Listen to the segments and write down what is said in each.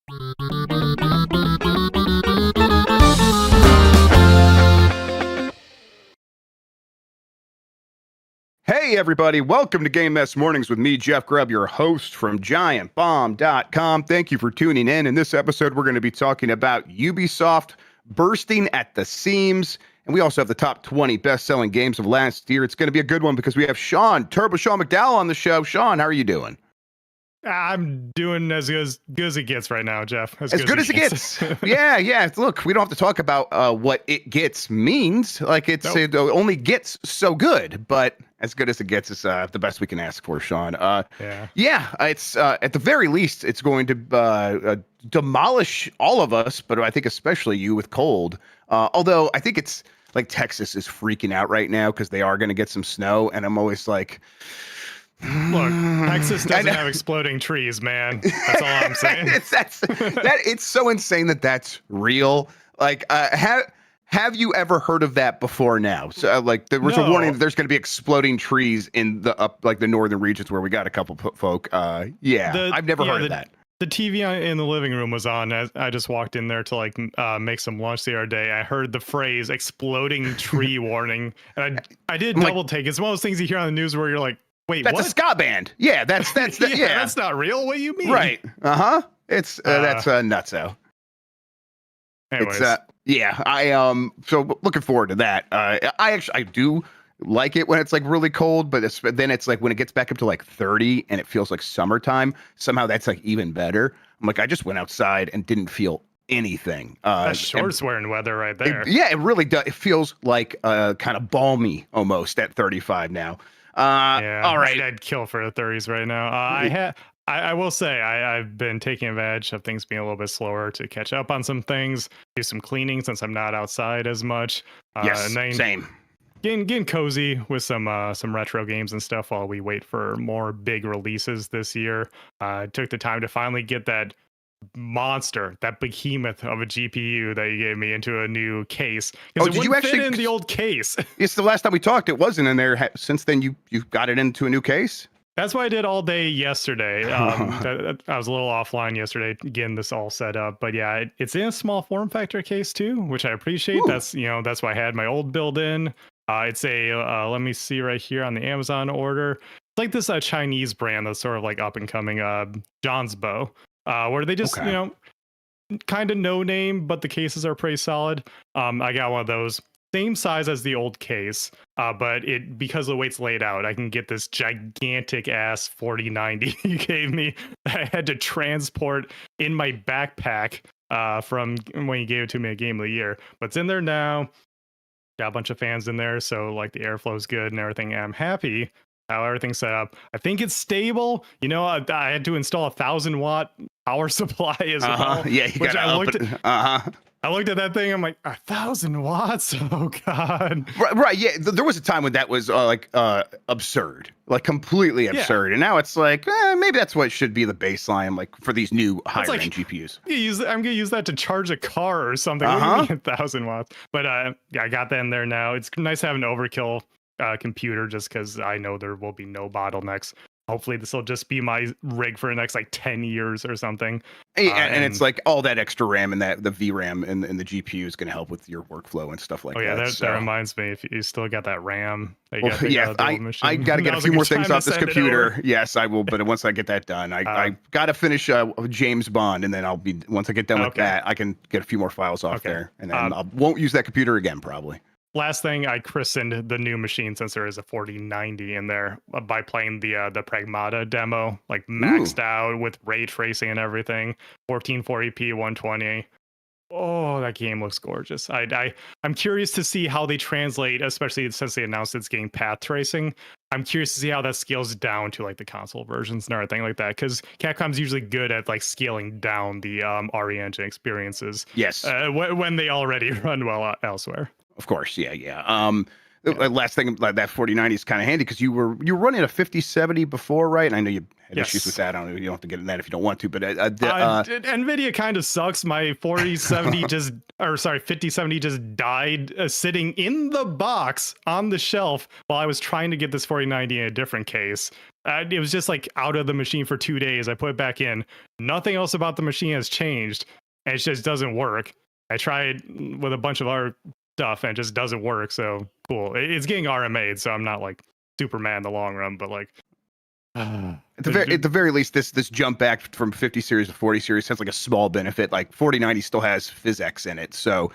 Hey everybody, welcome to Game Mess Mornings with me, Jeff Grubb, your host from giantbomb.com. Thank you for tuning in. In this episode, we're going to be talking about Ubisoft bursting at the seams. And we also have the top 20 best-selling games of last year. It's going to be a good one because we have TurboShawn McDowell on the show. Sean, how are you doing? I'm doing as good as it gets right now, Jeff. As good as it gets. Yeah. Look, we don't have to talk about what it gets means. Like it only gets so good, but as good as it gets is the best we can ask for, Sean. It's at the very least, it's going to demolish all of us, but I think especially you with cold. Although I think it's like Texas is freaking out right now because they are going to get some snow, and I'm always like, look, Texas doesn't have exploding trees, man. That's all I'm saying. It's so insane that that's real. Like, have you ever heard of that before now? So, there was a warning that there's going to be exploding trees in the northern regions where we got a couple folk. I've never heard of that. The TV in the living room was on. I just walked in there to make some lunch the other day. I heard the phrase "exploding tree warning," and I did double take. It's one of those things you hear on the news where you're like, wait, that's what? a ska band. Yeah, that's that's not real. What do you mean? Right. It's that's nutso. Anyways. So looking forward to that. I do like it when it's like really cold, but then it's like when it gets back up to like 30 and it feels like summertime, somehow that's like even better. I'm like, I just went outside and didn't feel anything. That's shorts wearing weather right there. It really does. It feels like kind of balmy almost at 35 now. All right. I'd kill for the 30s right now. I will say I've been taking advantage of things being a little bit slower to catch up on some things, do some cleaning since I'm not outside as much. Yes, and then same. Getting cozy with some retro games and stuff while we wait for more big releases this year. Took the time to finally get that monster, that behemoth of a GPU that you gave me into a new case. Because it wouldn't fit in the old case. It's the last time we talked, it wasn't in there. Since then, you've got it into a new case? That's what I did all day yesterday. I was a little offline yesterday getting this all set up, but yeah, it's in a small form factor case too, which I appreciate. Ooh. That's why I had my old build in. It's a let me see right here on the Amazon order. It's like this Chinese brand that's sort of like up and coming, John's Bow, where they just kind of no name, but the cases are pretty solid. I got one of those. Same size as the old case, but because the weight's laid out, I can get this gigantic ass 4090 you gave me that I had to transport in my backpack from when you gave it to me at Game of the Year. But it's in there now. Got a bunch of fans in there, so like the airflow's good and everything. I'm happy how everything's set up. I think it's stable. I had to install 1,000 watt power supply as well. Yeah, you gotta open. I looked at that thing. I'm like, 1,000 watts. Oh God. Right. Yeah. There was a time when that was absurd, like completely absurd, and now it's like maybe that's what should be the baseline, like for these new higher end GPUs. I'm gonna use that to charge a car or something. What do you mean 1,000 watts? But I got that in there now. It's nice to have an overkill computer just because I know there will be no bottlenecks. Hopefully this will just be my rig for the next like 10 years or something. And it's like all that extra RAM and the VRAM and the GPU is going to help with your workflow and stuff like that. That reminds me, if you still got that RAM. I got to get a few more things off this computer. Yes, I will. But once I get that done, I got to finish James Bond. And then once I get done with that, I can get a few more files off there. And then I won't use that computer again, probably. Last thing, I christened the new machine, since there is a 4090 in there, by playing the Pragmata demo, like maxed out with ray tracing and everything, 1440p 120. Oh, that game looks gorgeous. I'm curious to see how they translate, especially since they announced it's getting path tracing. I'm curious to see how that scales down to like the console versions and everything like that, because Capcom's usually good at like scaling down the RE Engine experiences. Yes, when they already run well elsewhere. Of course, yeah. Last thing, that 4090 is kind of handy because you were running a 5070 before, right? And I know you had issues with that. I don't know, you don't have to get in that if you don't want to, but NVIDIA kind of sucks. My 5070 just died sitting in the box on the shelf while I was trying to get this 4090 in a different case. It was just like out of the machine for 2 days. I put it back in. Nothing else about the machine has changed. And it just doesn't work. I tried with a bunch of other stuff and it just doesn't work. So cool. It's getting RMA'd, so I'm not like super mad in the long run, but like at the very least, this jump back from 50 series to 40 series has like a small benefit. Like 4090 still has PhysX in it, so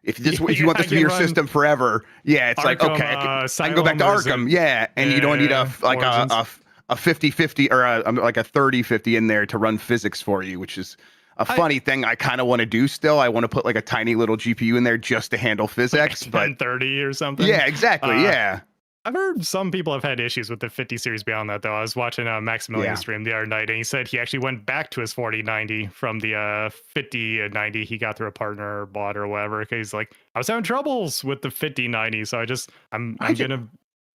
if you want this to be your system forever, it's Arkham, like okay, I can go back to Arkham, and you don't need a 50-50 or like a 30-50 in there to run physics for you, which is a funny thing I kind of want to do still. I want to put like a tiny little GPU in there just to handle physics, like but 1030 or something. Yeah, exactly. I've heard some people have had issues with the 50 series beyond that, though. I was watching a Maximilian stream the other night, and he said he actually went back to his 4090 from the 5090 he got through a partner or bought or whatever. Because he's like, I was having troubles with the 5090, so I'm gonna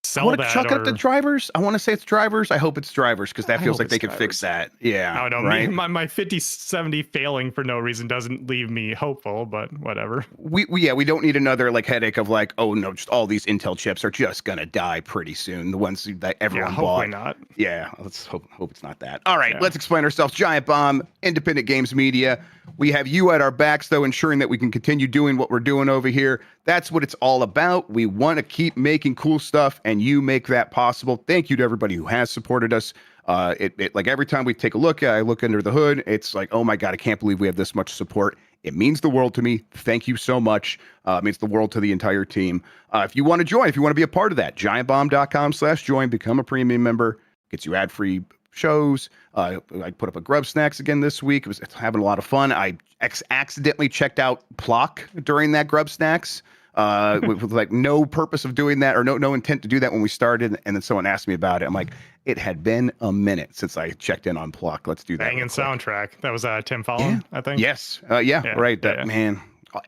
sell that. Chalk it up to drivers. I want to say it's drivers. I hope it's drivers because that feels like they could fix that. Yeah. No, right? My 5070 failing for no reason doesn't leave me hopeful, but whatever. We don't need another like headache of like, oh no, just all these Intel chips are just gonna die pretty soon. The ones that everyone bought. Hopefully not. Yeah, let's hope it's not that. All right, let's explain ourselves. Giant Bomb, independent games media. We have you at our backs, though, ensuring that we can continue doing what we're doing over here. That's what it's all about. We want to keep making cool stuff, and you make that possible. Thank you to everybody who has supported us. It like every time we take a look, I look under the hood. It's like, oh my God, I can't believe we have this much support. It means the world to me. Thank you so much. It means the world to the entire team. If you want to join, if you want to be a part of that, giantbomb.com/join, become a premium member, gets you ad-free shows. I put up a Grubb Snacks again this week. It's having a lot of fun. I accidentally checked out Plock during that Grubb Snacks with like no purpose of doing that or no intent to do that when we started. And then someone asked me about it. I'm like, it had been a minute since I checked in on Plock. Let's do that. Banging soundtrack. That was Tim Fallon, I think. Yes. Right. Man,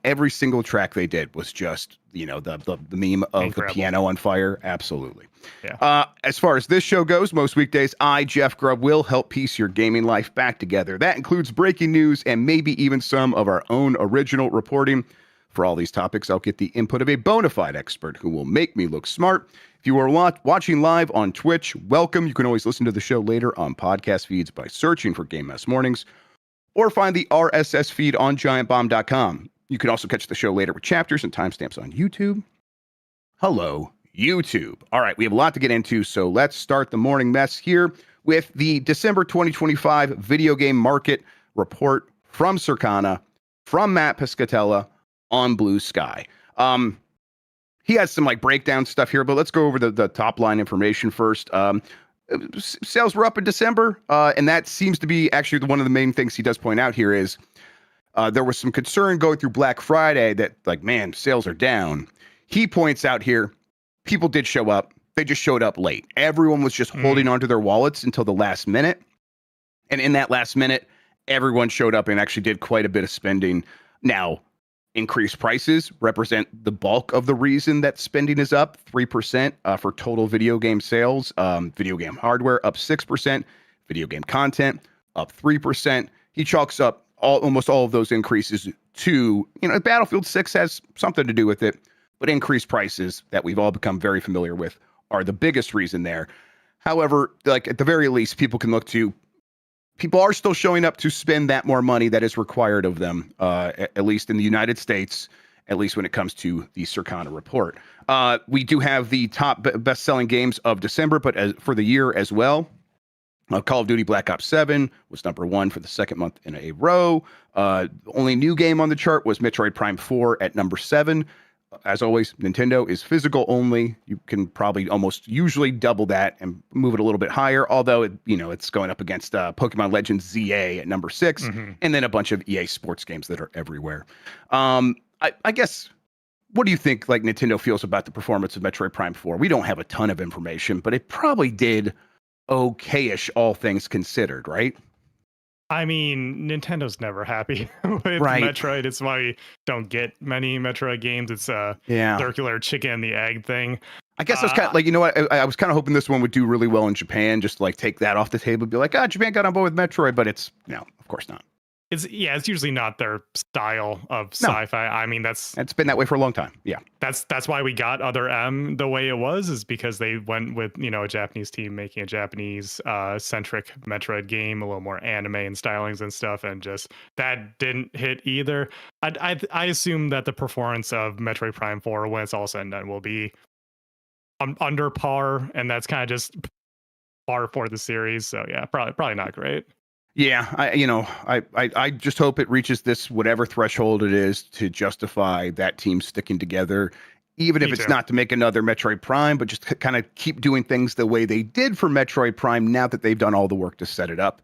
every single track they did was just, the meme of Incredible. The piano on fire. Absolutely. Yeah. As far as this show goes, most weekdays, I, Jeff Grubb, will help piece your gaming life back together. That includes breaking news and maybe even some of our own original reporting. For all these topics, I'll get the input of a bona fide expert who will make me look smart. If you are watching live on Twitch, welcome. You can always listen to the show later on podcast feeds by searching for Game Mess Mornings or find the RSS feed on giantbomb.com. You can also catch the show later with chapters and timestamps on YouTube. Hello, YouTube. All right, we have a lot to get into, so let's start the morning mess here with the December 2025 video game market report from Circana, from Matt Piscatella on Blue Sky. He has some like breakdown stuff here, but let's go over the top line information first. Sales were up in December, and that seems to be actually one of the main things he does point out here is there was some concern going through Black Friday that like, man, sales are down. He points out here, people did show up. They just showed up late. Everyone was just holding onto their wallets until the last minute. And in that last minute, everyone showed up and actually did quite a bit of spending. Now, increased prices represent the bulk of the reason that spending is up 3% for total video game sales. Video game hardware up 6%. Video game content up 3%. He chalks up almost all of those increases to, Battlefield 6 has something to do with it, but increased prices that we've all become very familiar with are the biggest reason there. However, like at the very least, people are still showing up to spend that more money that is required of them, at least in the United States, at least when it comes to the Circana report. We do have the top best-selling games of December, but for the year as well. Call of Duty Black Ops 7 was number 1 for the second month in a row. The only new game on the chart was Metroid Prime 4 at number 7. As always, Nintendo is physical only. You can probably almost usually double that and move it a little bit higher, although it's going up against Pokemon Legends ZA at number 6, and then a bunch of EA Sports games that are everywhere. I guess, what do you think like Nintendo feels about the performance of Metroid Prime 4? We don't have a ton of information, but it probably did okay-ish, all things considered, right? I mean, Nintendo's never happy with Metroid. It's why we don't get many Metroid games. It's a circular chicken and the egg thing. I guess I was kind of like, I was kind of hoping this one would do really well in Japan, just to like take that off the table and be like, Japan got on board with Metroid, but it's, no, of course not. it's usually not their style of No. sci-fi. I mean, it's been that way for a long time. Yeah. That's why we got Other M the way it was, is because they went with, a Japanese team making a Japanese centric Metroid game, a little more anime and stylings and stuff, and just that didn't hit either. I assume that the performance of Metroid Prime 4 when it's all said and done will be under par, and that's kind of just par for the series. So yeah, probably not great. Yeah, I just hope it reaches this whatever threshold it is to justify that team sticking together, even if it's not to make another Metroid Prime, but just kind of keep doing things the way they did for Metroid Prime. Now that they've done all the work to set it up,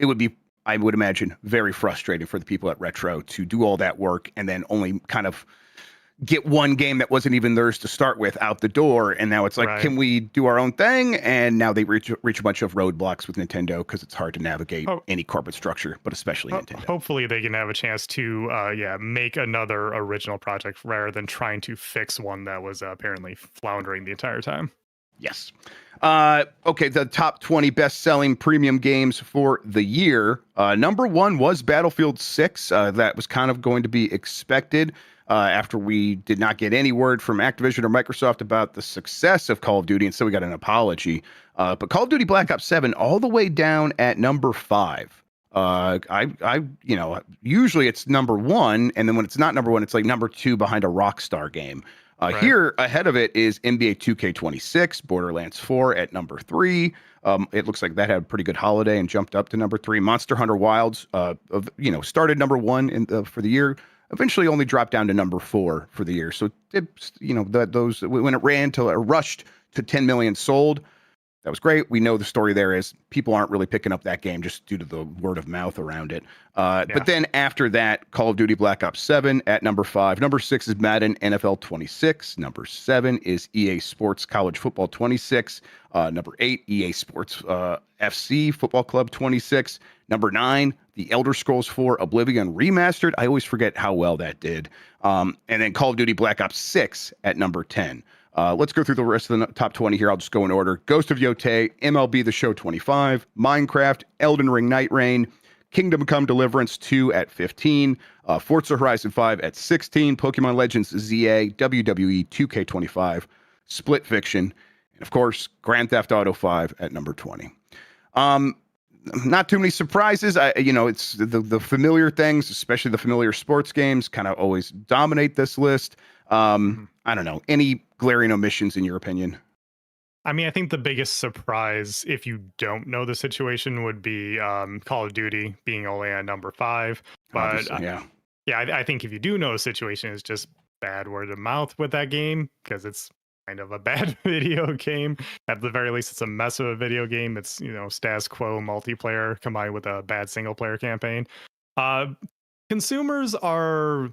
it would be, I would imagine, very frustrating for the people at Retro to do all that work and then only kind of get one game that wasn't even theirs to start with out the door, and now it's like, can we do our own thing? And now they reach a bunch of roadblocks with Nintendo because it's hard to navigate any corporate structure, but especially Nintendo. Hopefully they can have a chance to make another original project rather than trying to fix one that was apparently floundering the entire time. Yes. Okay, the top 20 best-selling premium games for the year. Number 1 was Battlefield 6. That was kind of going to be expected. After we did not get any word from Activision or Microsoft about the success of Call of Duty, and so we got an apology. But Call of Duty Black Ops 7 all the way down at number 5. Usually it's number 1, and then when it's not number 1, it's like number 2 behind a Rockstar game. Here ahead of it is NBA 2K26, Borderlands 4 at number 3. It looks like that had a pretty good holiday and jumped up to number 3. Monster Hunter Wilds, started number 1 for the year. Eventually only dropped down to number 4 for the year. So, when it rushed to 10 million sold, that was great. We know the story there is people aren't really picking up that game just due to the word of mouth around it. But then after that, Call of Duty Black Ops 7 at number 5. Number 6 is Madden NFL 26. Number 7 is EA Sports College Football 26. Number 8, EA Sports FC Football Club 26. Number 9, The Elder Scrolls 4 Oblivion Remastered. I always forget how well that did. And then Call of Duty Black Ops 6 at number 10. Let's go through the rest of the top 20 here. I'll just go in order. Ghost of Yotei, MLB The Show 25, Minecraft, Elden Ring Night Rain, Kingdom Come Deliverance 2 at 15, Forza Horizon 5 at 16, Pokemon Legends ZA, WWE 2K25, Split Fiction, and of course, Grand Theft Auto 5 at number 20. Not too many surprises. It's the familiar things, especially the familiar sports games, kind of always dominate this list. I don't know. Any glaring omissions in your opinion? I mean, I think the biggest surprise, if you don't know the situation, would be Call of Duty being only at number 5. But I think if you do know the situation, it's just bad word of mouth with that game because it's kind of a bad video game. At the very least, it's a mess of a video game. It's, status quo multiplayer combined with a bad single player campaign. Consumers are...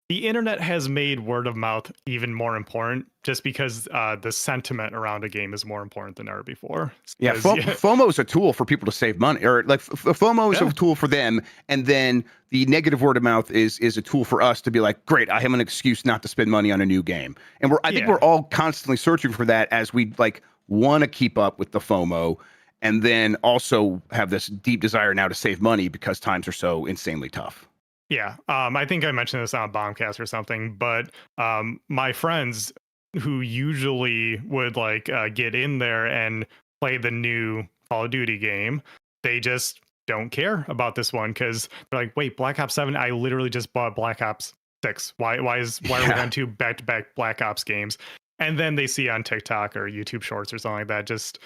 The internet has made word of mouth even more important just because the sentiment around a game is more important than ever before. Yeah, FOMO is a tool for people to save money, or like FOMO is a tool for them. And then the negative word of mouth is a tool for us to be like, great, I have an excuse not to spend money on a new game. And I think we're all constantly searching for that as we want to keep up with the FOMO. And then also have this deep desire now to save money because times are so insanely tough. Yeah, I think I mentioned this on Bombcast or something, but my friends who usually would get in there and play the new Call of Duty game, they just don't care about this one because they're like, wait, Black Ops 7? I literally just bought Black Ops 6. Why are we on 2 back-to-back Black Ops games? And then they see on TikTok or YouTube Shorts or something like that, just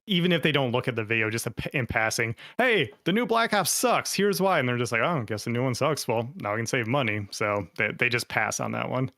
even if they don't look at the video, just in passing, hey, the new Black Ops sucks. Here's why. And they're just like, oh, I guess the new one sucks. Well, now I can save money. So they just pass on that one.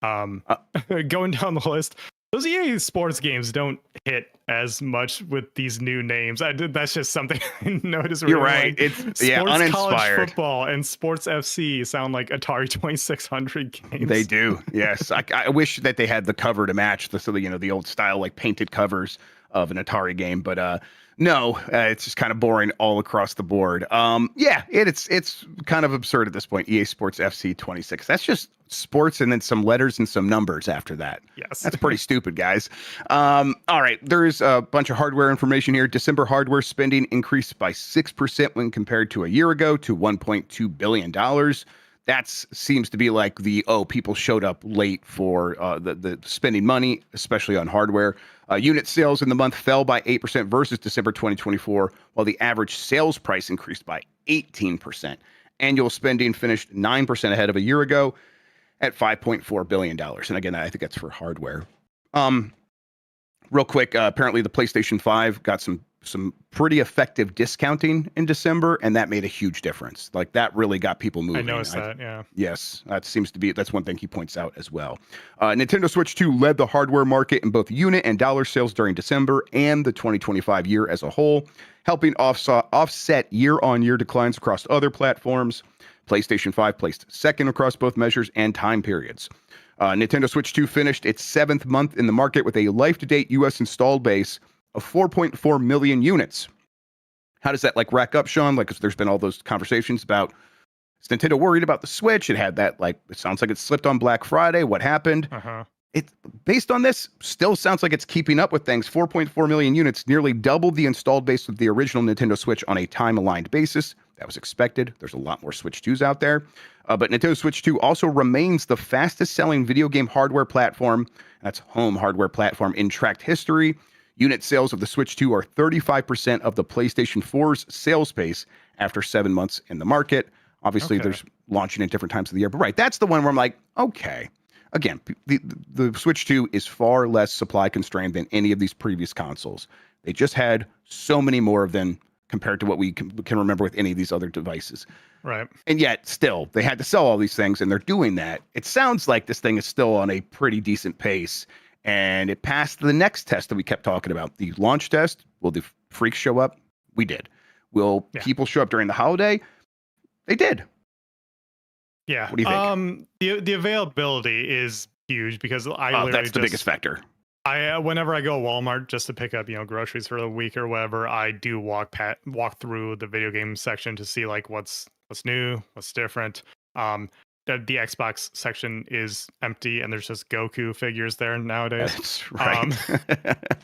Going down the list, those EA Sports games don't hit as much with these new names. That's just something I noticed. You're right. It's uninspired. College football and Sports FC sound like Atari 2600 games. They do. Yes. I wish that they had the cover to match the old style, painted covers of an Atari game. But No, it's just kind of boring all across the board. Yeah, it's kind of absurd at this point. EA Sports FC 26. That's just sports and then some letters and some numbers after that. Yes. That's pretty stupid, guys. All right, there's a bunch of hardware information here. December hardware spending increased by 6% when compared to a year ago to $1.2 billion. That seems to be like people showed up late for the spending money, especially on hardware. Unit sales in the month fell by 8% versus December 2024, while the average sales price increased by 18%. Annual spending finished 9% ahead of a year ago at $5.4 billion. And again, I think that's for hardware. Real quick, apparently the PlayStation 5 got some pretty effective discounting in December, and that made a huge difference. Like, that really got people moving. I noticed that, yeah. Yes, that's one thing he points out as well. Nintendo Switch 2 led the hardware market in both unit and dollar sales during December and the 2025 year as a whole, helping offset year-on-year declines across other platforms. PlayStation 5 placed second across both measures and time periods. Nintendo Switch 2 finished its 7th month in the market with a life-to-date U.S. installed base of 4.4 million units. How does that rack up, Sean? There's been all those conversations about, is Nintendo worried about the Switch? It had that, it sounds like it slipped on Black Friday. What happened? It, based on this, still sounds like it's keeping up with things. 4.4 million units, nearly doubled the installed base of the original Nintendo Switch on a time-aligned basis. That was expected. There's a lot more Switch 2s out there. But Nintendo Switch 2 also remains the fastest-selling video game hardware platform. That's home hardware platform in tracked history. Unit sales of the Switch 2 are 35% of the PlayStation 4's sales pace after 7 months in the market. Obviously, there's launching at different times of the year. But right, that's the one where I'm like, okay. Again, the Switch 2 is far less supply constrained than any of these previous consoles. They just had so many more of them compared to what we can remember with any of these other devices. Right. And yet, still, they had to sell all these things, and they're doing that. It sounds like this thing is still on a pretty decent pace. And it passed the next test that we kept talking about, the launch test. Will the freaks show up? We did. Will people show up during the holiday? They did. Yeah. What do you think? The availability is huge because I literally that's the biggest factor. Whenever I go to Walmart just to pick up, groceries for the week or whatever, I do walk through the video game section to see what's new, what's different. The Xbox section is empty and there's just Goku figures there nowadays. That's right.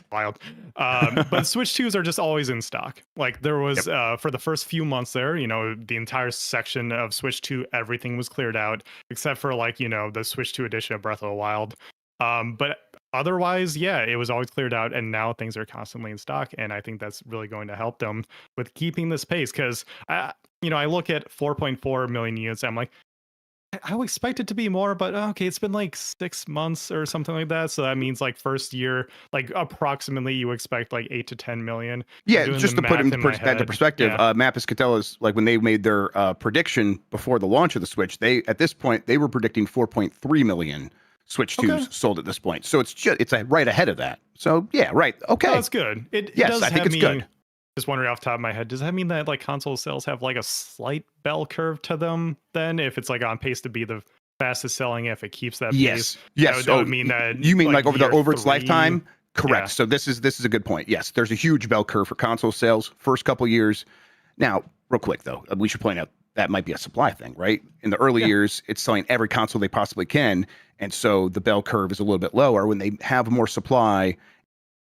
Wild. But Switch 2s are just always in stock. There was, for the first few months there, the entire section of Switch 2, everything was cleared out except for the Switch 2 edition of Breath of the Wild. But otherwise, it was always cleared out, and now things are constantly in stock. And I think that's really going to help them with keeping this pace. Because, I look at 4.4 million units. I'm like, I would expect it to be more, but okay, it's been 6 months or something like that. So that means first year, approximately you expect 8 to 10 million. Yeah, just to put that into perspective, Matt Piscatella's, when they made their prediction before the launch of the Switch, at this point they were predicting 4.3 million Switch 2s sold at this point. So it's right ahead of that. So yeah, right. Okay. Oh, that's good. I think it's good. Just wondering off the top of my head, does that mean that console sales have a slight bell curve to them then? If it's on pace to be the fastest selling, if it keeps that pace? Yes. That would mean that you mean over its lifetime? Correct. Yeah. So this is a good point. Yes, there's a huge bell curve for console sales first couple years. Now, real quick though, we should point out that might be a supply thing, right? In the early years, it's selling every console they possibly can, and so the bell curve is a little bit lower when they have more supply,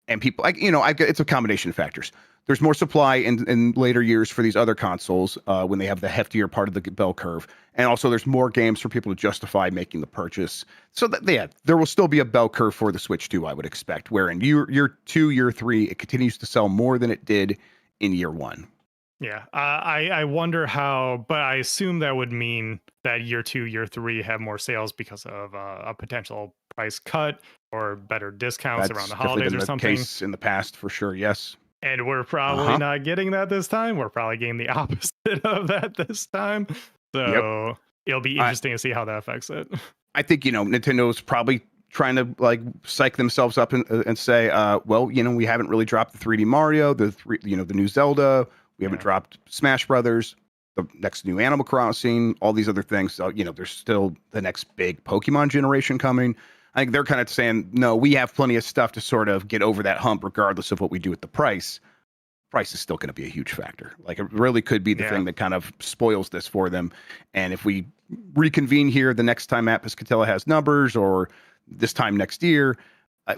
and people it's a combination of factors. There's more supply in later years for these other consoles when they have the heftier part of the bell curve. And also there's more games for people to justify making the purchase. So there will still be a bell curve for the Switch 2, I would expect, where in year 2, year 3, it continues to sell more than it did in year 1. Yeah, I wonder how, but I assume that would mean that year 2, year 3 have more sales because of a potential price cut or better discounts around the holidays or something. Case in the past, for sure, yes. And we're probably not getting that this time. We're probably getting the opposite of that this time. So it'll be interesting to see how that affects it. I think, Nintendo's probably trying to psych themselves up and say, we haven't really dropped the 3D Mario, the new Zelda. We haven't dropped Smash Brothers, the next new Animal Crossing, all these other things. So, there's still the next big Pokemon generation coming. I think they're kind of saying, no, we have plenty of stuff to sort of get over that hump, regardless of what we do with the price. price is still going to be a huge factor. Like it really could be the thing that kind of spoils this for them. And if we reconvene here the next time Matt Piscatella has numbers, or this time next year,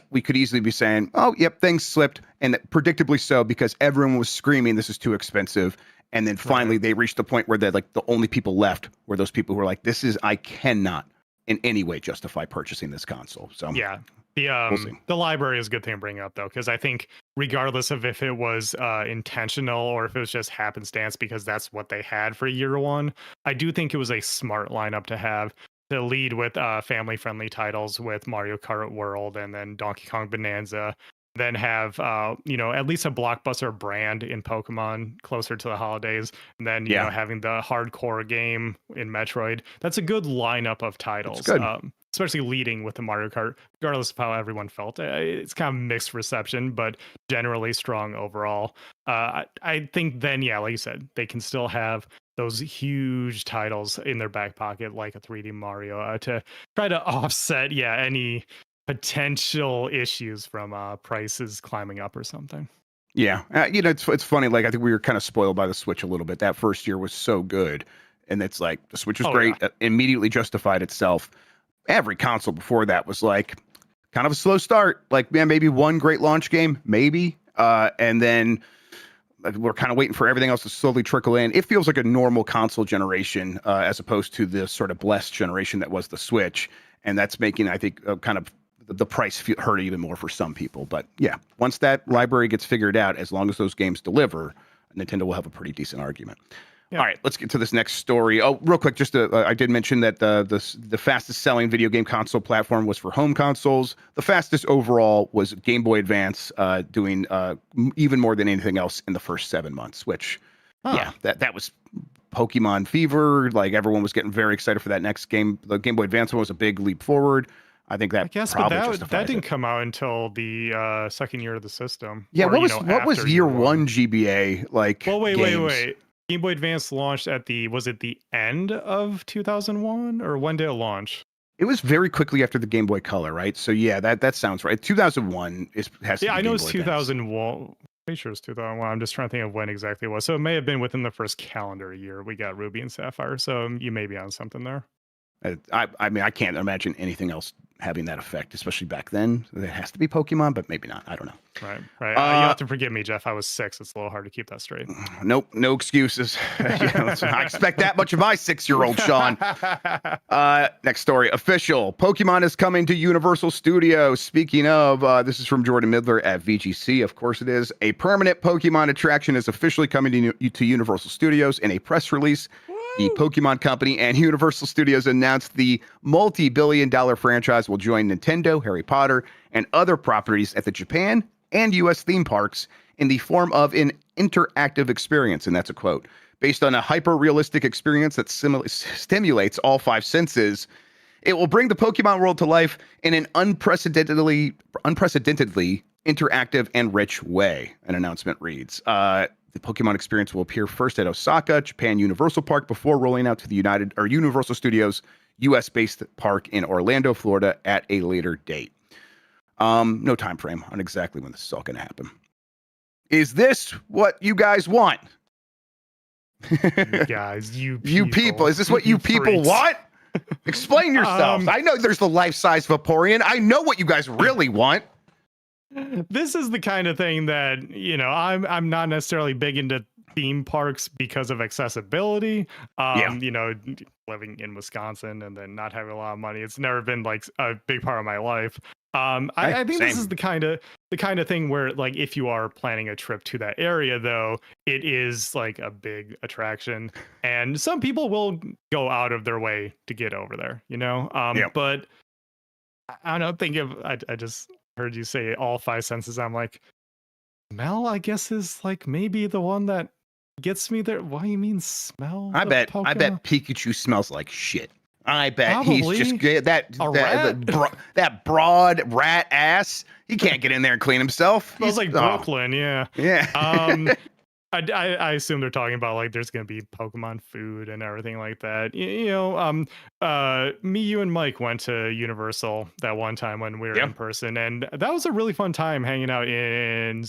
we could easily be saying, oh, yep, things slipped, and predictably so, because everyone was screaming this is too expensive. And then finally they reached the point where the only people left were those people who were like, I cannot in any way justify purchasing this console. So yeah. The library is a good thing to bring up, though, because I think regardless of if it was intentional or if it was just happenstance because that's what they had for year one, I do think it was a smart lineup to have, to lead with family-friendly titles with Mario Kart World and then Donkey Kong Bonanza, then have at least a blockbuster brand in Pokemon closer to the holidays, and then you know, having the hardcore game in Metroid. That's a good lineup of titles. It's good. Especially leading with the Mario Kart, regardless of how everyone felt. It's kind of mixed reception, but generally strong overall. I think then, like you said, they can still have those huge titles in their back pocket, like a 3D Mario, to try to offset, any potential issues from prices climbing up or something. Yeah, it's funny. Like I think we were kind of spoiled by the Switch a little bit. That first year was so good, and it's like the Switch was great, immediately justified itself. Every console before that was like kind of a slow start. Like, man, maybe one great launch game, maybe. And then we're kind of waiting for everything else to slowly trickle in. It feels like a normal console generation as opposed to the sort of blessed generation that was the Switch. And that's making, I think, kind of the price hurt even more for some people. But yeah, once that library gets figured out, as long as those games deliver, Nintendo will have a pretty decent argument. Yeah. All right, let's get to this next story. Oh, real quick, just I did mention that the fastest selling video game console platform was for home consoles. The fastest overall was Game Boy Advance, doing even more than anything else in the first 7 months. Which, that was Pokemon fever. Like everyone was getting very excited for that next game. The Game Boy Advance one was a big leap forward. I think that that didn't come out until the second year of the system. Yeah, what was year one GBA like? Well, wait. Game Boy Advance launched at was it the end of 2001, or when did it launch? It was very quickly after the Game Boy Color, right? So yeah, that sounds right. 2001 has to be I know it's 2001. Pretty sure it's 2001. I'm just trying to think of when exactly it was. So it may have been within the first calendar year we got Ruby and Sapphire. So you may be on something there. I mean, I can't imagine anything else having that effect, especially back then. It has to be Pokemon, but maybe not. I don't know. Right. You have to forgive me, Jeff. I was 6. It's a little hard to keep that straight. Nope, no excuses. I expect that much of my 6-year-old, Sean. Next story. Official. Pokemon is coming to Universal Studios. Speaking of, this is from Jordan Midler at VGC. Of course it is. A permanent Pokemon attraction is officially coming to Universal Studios. In a press release, the Pokemon Company and Universal Studios announced the multi-billion-dollar franchise will join Nintendo, Harry Potter, and other properties at the Japan and U.S. theme parks in the form of an interactive experience, and that's a quote. Based on a hyper-realistic experience that stimulates all 5 senses, it will bring the Pokemon world to life in an unprecedentedly interactive and rich way, an announcement reads. The Pokemon experience will appear first at Osaka, Japan Universal Park before rolling out to the Universal Studios US-based park in Orlando, Florida at a later date. No time frame on exactly when this is all going to happen. Is this what you guys want? You people. Is this what you people want? Explain yourselves. I know there's the life-size Vaporeon. I know what you guys really want. This is the kind of thing that, I'm not necessarily big into theme parks because of accessibility. Living in Wisconsin and then not having a lot of money, it's never been like a big part of my life. I think this is the kind of thing where, like, if you are planning a trip to that area, though, it is like a big attraction, and some people will go out of their way to get over there, But I don't think I just heard you say all 5 senses. I'm like, smell, I guess, is like maybe the one that gets me there. Why you mean smell? I bet Pikachu smells like shit. I bet he's just that broad rat ass. He can't get in there and clean himself. Smells like Brooklyn, yeah. I assume they're talking about, like, there's going to be Pokemon food and everything like that. Me, you, and Mike went to Universal that one time when we were in person, and that was a really fun time hanging out in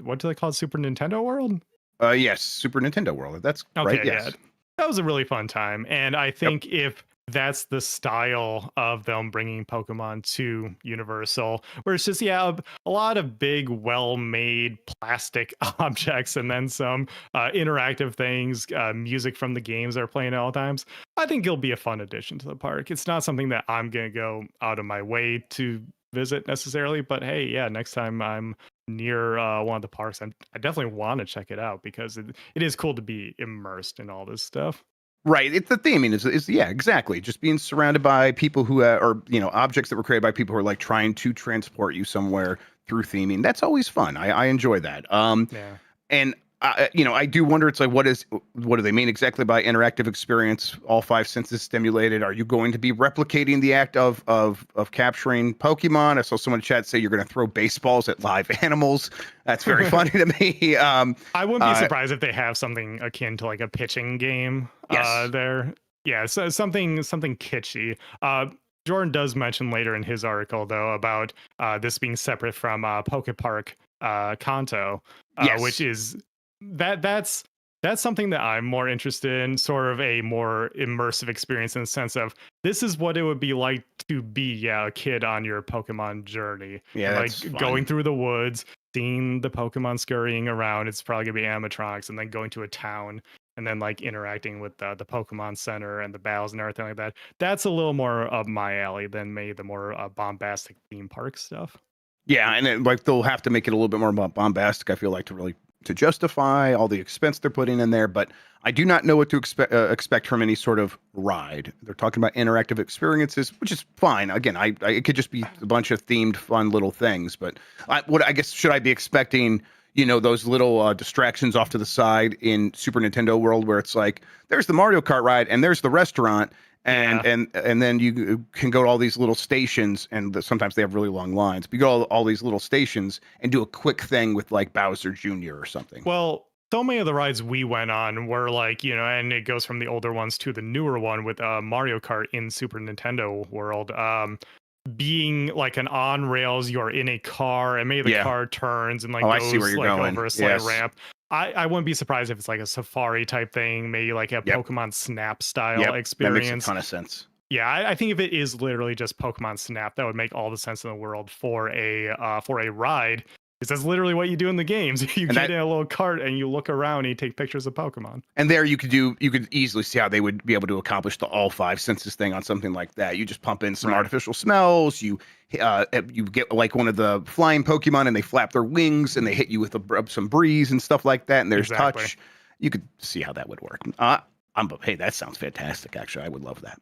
what do they call it? Super Nintendo World? Yes, Super Nintendo World. That's Okay, right. Yes. yeah. That was a really fun time. And I think if that's the style of them bringing Pokemon to Universal, where it's just, a lot of big, well-made plastic objects and then some interactive things, music from the games they're playing at all times. I think it'll be a fun addition to the park. It's not something that I'm going to go out of my way to visit necessarily, but hey, yeah, next time I'm near one of the parks, I definitely want to check it out because it is cool to be immersed in all this stuff. Right. It's the theming is yeah, exactly. Just being surrounded by people who or objects that were created by people who are like trying to transport you somewhere through theming. That's always fun. I enjoy that. Yeah. And I do wonder. It's like, what do they mean exactly by interactive experience? All five senses stimulated. Are you going to be replicating the act of capturing Pokemon? I saw someone in chat say you're going to throw baseballs at live animals. That's very funny to me. I wouldn't be surprised if they have something akin to like a pitching game. Yes. There. Yeah. So something kitschy. Jordan does mention later in his article though about this being separate from Poke Park Kanto, yes. which is that's something that I'm more interested in, sort of a more immersive experience in the sense of this is what it would be like to be a kid on your Pokemon journey. Yeah, like going through the woods, seeing the Pokemon scurrying around. It's probably gonna be animatronics, and then going to a town and then like interacting with the Pokemon Center and the battles and everything like that. That's a little more up my alley than maybe the more bombastic theme park stuff. Yeah, and then, like, they'll have to make it a little bit more bombastic, I feel like, to justify all the expense they're putting in there. But I do not know what to expect from any sort of ride. They're talking about interactive experiences, which is fine. Again, it could just be a bunch of themed, fun little things. But I guess should I be expecting, those little distractions off to the side in Super Nintendo World where it's like, there's the Mario Kart ride and there's the restaurant. And then you can go to all these little stations, and sometimes they have really long lines. But you go to all these little stations and do a quick thing with like Bowser Jr. or something. Well, so many of the rides we went on were like, and it goes from the older ones to the newer one with Mario Kart in Super Nintendo World. Being like an on rails, you're in a car and maybe the car turns and like goes like over a slight ramp. I wouldn't be surprised if it's like a safari type thing, maybe like a Pokemon Snap style experience. That makes a ton of sense. Yeah, I think if it is literally just Pokemon Snap, that would make all the sense in the world for a ride. Because that's literally what you do in the games. You get in a little cart and you look around and you take pictures of Pokemon. And there you could easily see how they would be able to accomplish the all five senses thing on something like that. You just pump in some artificial smells. You get like one of the flying Pokemon and they flap their wings and they hit you with some breeze and stuff like that. And there's touch. You could see how that would work. Hey, that sounds fantastic. Actually, I would love that.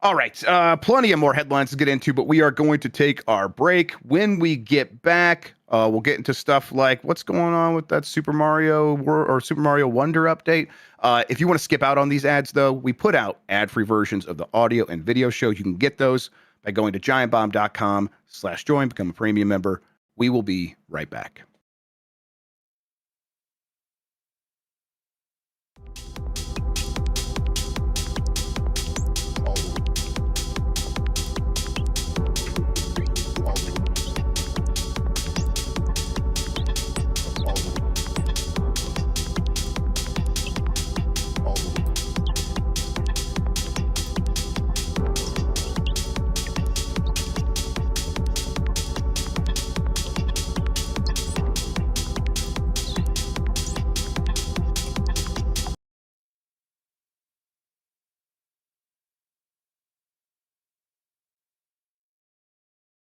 All right, plenty of more headlines to get into, but we are going to take our break. When we get back, we'll get into stuff like what's going on with that Super Mario Wonder update. If you want to skip out on these ads, though, we put out ad-free versions of the audio and video show. You can get those by going to giantbomb.com/join, become a premium member. We will be right back.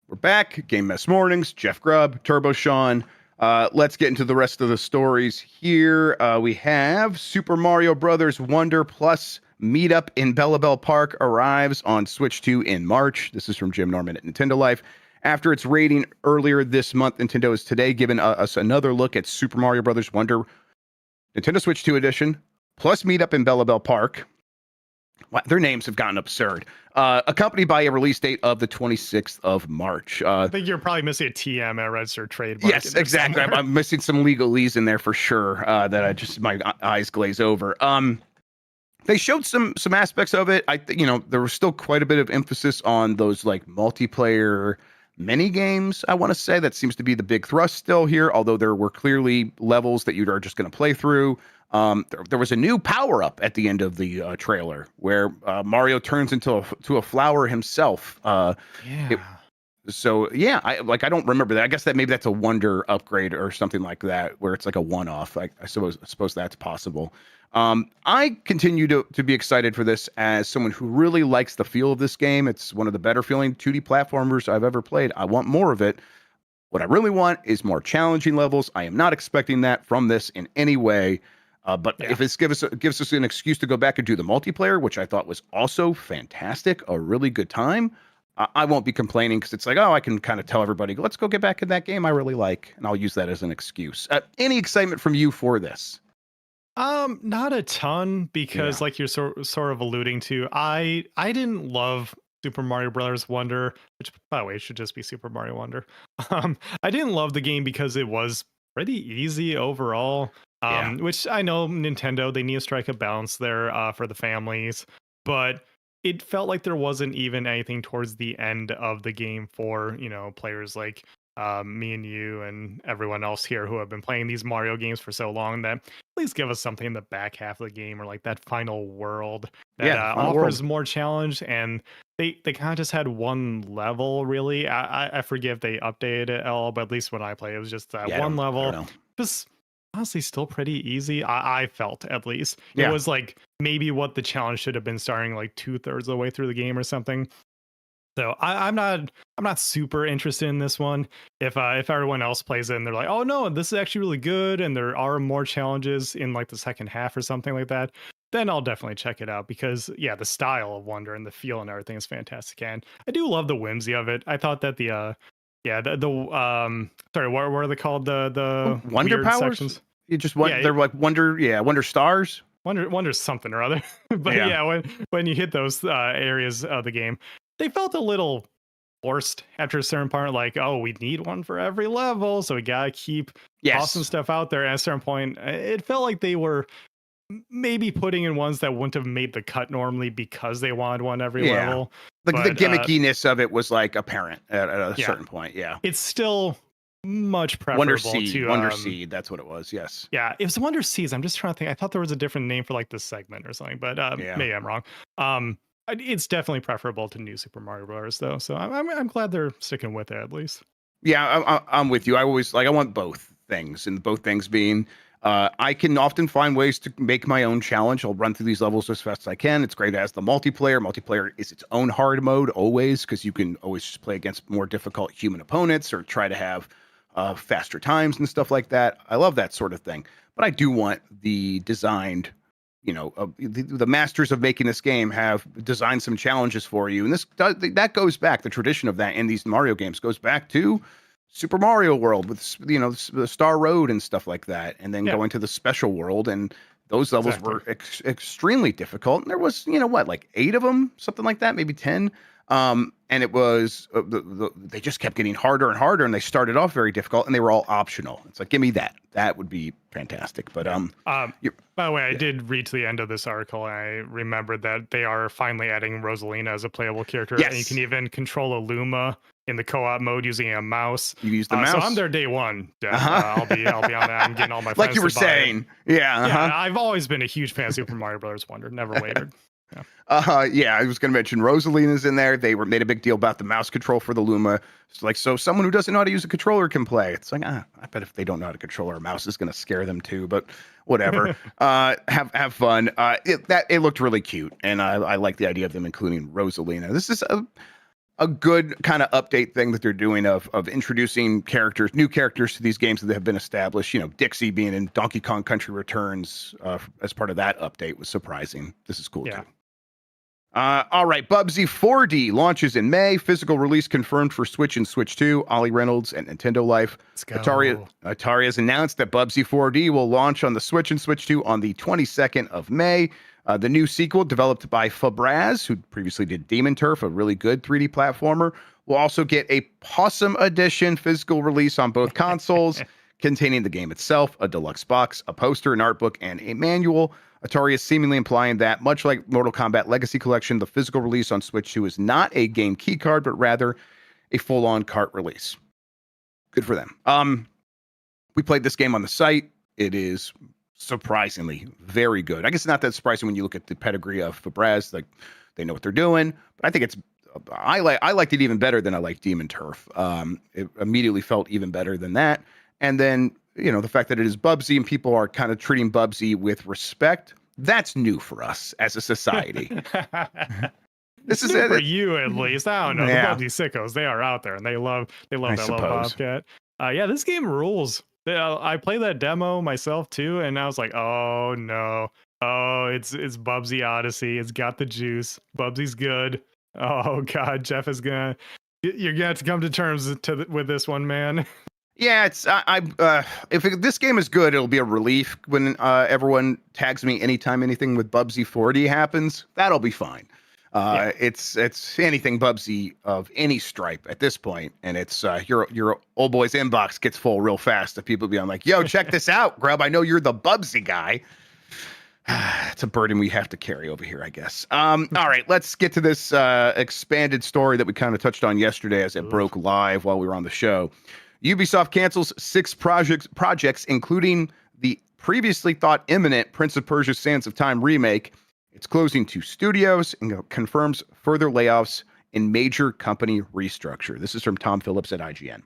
We're back. Game Mess Mornings. Jeff Grubb, TurboShawn. Let's get into the rest of the stories here. We have Super Mario Brothers Wonder Plus Meetup in Bella Bell Park arrives on Switch 2 in March. This is from Jim Norman at Nintendo Life. After its rating earlier this month, Nintendo has today given us another look at Super Mario Brothers Wonder Nintendo Switch 2 Edition plus Meetup in Bella Bell Park. Wow, their names have gotten absurd. Accompanied by a release date of the 26th of March. I think you're probably missing a TM, a registered trademark. Yes, exactly. I'm missing some legalese in there for sure. That my eyes glaze over. They showed some aspects of it. There was still quite a bit of emphasis on those like multiplayer mini games, I want to say. That seems to be the big thrust still here, although there were clearly levels that you are just going to play through. There was a new power-up at the end of the trailer where Mario turns into a flower himself. So yeah, I don't remember that. I guess that maybe that's a Wonder upgrade or something like that, where it's like a one-off. I suppose that's possible. I continue to be excited for this as someone who really likes the feel of this game. It's one of the better feeling 2D platformers I've ever played. I want more of it. What I really want is more challenging levels. I am not expecting that from this in any way. But if it gives us an excuse to go back and do the multiplayer, which I thought was also fantastic, a really good time, I won't be complaining because it's like, oh, I can kind of tell everybody, let's go get back in that game I really like, and I'll use that as an excuse. Any excitement from you for this? Not a ton because, like you're sort of alluding to, I didn't love Super Mario Brothers Wonder, which by the way should just be Super Mario Wonder. I didn't love the game because it was pretty easy overall. Which I know Nintendo, they need to strike a balance there for the families, but it felt like there wasn't even anything towards the end of the game for, players like me and you and everyone else here who have been playing these Mario games for so long, that please give us something in the back half of the game, or like that final world that offers more challenge. And they kind of just had one level, really. I forget if they updated it at all, but at least when I played, it was just that one level. Just honestly still pretty easy. I felt, at least. It was like maybe what the challenge should have been, starting like 2/3 of the way through the game or something. So I'm not super interested in this one. If everyone else plays it and they're like, oh no, this is actually really good, and there are more challenges in like the second half or something like that, then I'll definitely check it out, because the style of Wonder and the feel and everything is fantastic, and I do love the whimsy of it. I thought that sorry, what are they called? The Wonder powers sections? You just they're like Wonder stars. Wonder something or other. But when you hit those areas of the game, they felt a little forced after a certain point. Like, oh, we need one for every level, so we gotta keep awesome stuff out there. At a certain point, it felt like they were maybe putting in ones that wouldn't have made the cut normally because they wanted one every level. The gimmickiness of it was like apparent at a certain point. It's still much preferable to Wonder Seed. That's what it was. Yes. Yeah, it was Wonder Seeds. I'm just trying to think. I thought there was a different name for like this segment or something, but maybe I'm wrong. It's definitely preferable to New Super Mario Bros. Though, so I'm glad they're sticking with it at least. Yeah, I'm with you. I always I want both things, and both things being, I can often find ways to make my own challenge. I'll run through these levels as fast as I can. It's great as the multiplayer. Multiplayer is its own hard mode always, because you can always just play against more difficult human opponents or try to have faster times and stuff like that. I love that sort of thing. But I do want the designed, the masters of making this game have designed some challenges for you. And that goes back, the tradition of that in these Mario games goes back to Super Mario World with, the Star Road and stuff like that. And then going to the special world. And those levels were extremely difficult. And there was, like 8 of them, something like that, maybe 10. And it was they just kept getting harder and harder, and they started off very difficult, and they were all optional. It's like, give me that. That would be fantastic. But by the way, I did read to the end of this article, and I remembered that they are finally adding Rosalina as a playable character, and you can even control a Luma in the co-op mode using a mouse. You use the mouse. So I'm there day one. I'll be on that. I'm getting all my friends like you were saying. Yeah, I've always been a huge fan of Super Mario Brothers Wonder. Never wavered. I was going to mention Rosalina's in there. They made a big deal about the mouse control for the Luma. It's like, so someone who doesn't know how to use a controller can play. It's like, I bet if they don't know how to control a mouse, it's going to scare them too. But whatever. Have fun. It looked really cute, and I like the idea of them including Rosalina. This is a good kind of update thing that they're doing of introducing new characters to these games that have been established. Dixie being in Donkey Kong Country Returns as part of that update was surprising. This is cool too. All right, Bubsy 4D launches in May. Physical release confirmed for Switch and Switch 2. Ollie Reynolds and Nintendo Life. Atari has announced that Bubsy 4D will launch on the Switch and Switch 2 on the 22nd of May. The new sequel, developed by Fabraz, who previously did Demon Turf, a really good 3D platformer, will also get a Possum Edition physical release on both consoles, containing the game itself, a deluxe box, a poster, an art book, and a manual. Atari is seemingly implying that, much like Mortal Kombat Legacy Collection, the physical release on Switch 2 is not a game keycard, but rather a full-on cart release. Good for them. We played this game on the site. It is surprisingly very good. I guess it's not that surprising when you look at the pedigree of Febreze. Like, they know what they're doing. But I think it's I liked it even better than I liked Demon Turf. It immediately felt even better than that. And then, the fact that it is Bubsy and people are kind of treating Bubsy with respect, that's new for us as a society. This is for you, at least. I don't know. Yeah. The Bubsy sickos, they are out there, and they love that little Bobcat. Yeah, this game rules. I played that demo myself too, and I was like, oh no, it's Bubsy Odyssey. It's got the juice. Bubsy's good. Oh god, Jeff is you're gonna have to come to terms with this one, man. Yeah, it's if this game is good, it'll be a relief when everyone tags me anytime anything with Bubsy 40 happens. That'll be fine. It's anything Bubsy of any stripe at this point, and it's your old boy's inbox gets full real fast of people being like, "Yo, check this out, Grubb. I know you're the Bubsy guy." It's a burden we have to carry over here, I guess. All right, let's get to this expanded story that we kind of touched on yesterday as it broke live while we were on the show. Ubisoft cancels 6 projects, including the previously thought imminent Prince of Persia: Sands of Time remake. It's closing 2 studios and confirms further layoffs in major company restructure. This is from Tom Phillips at IGN.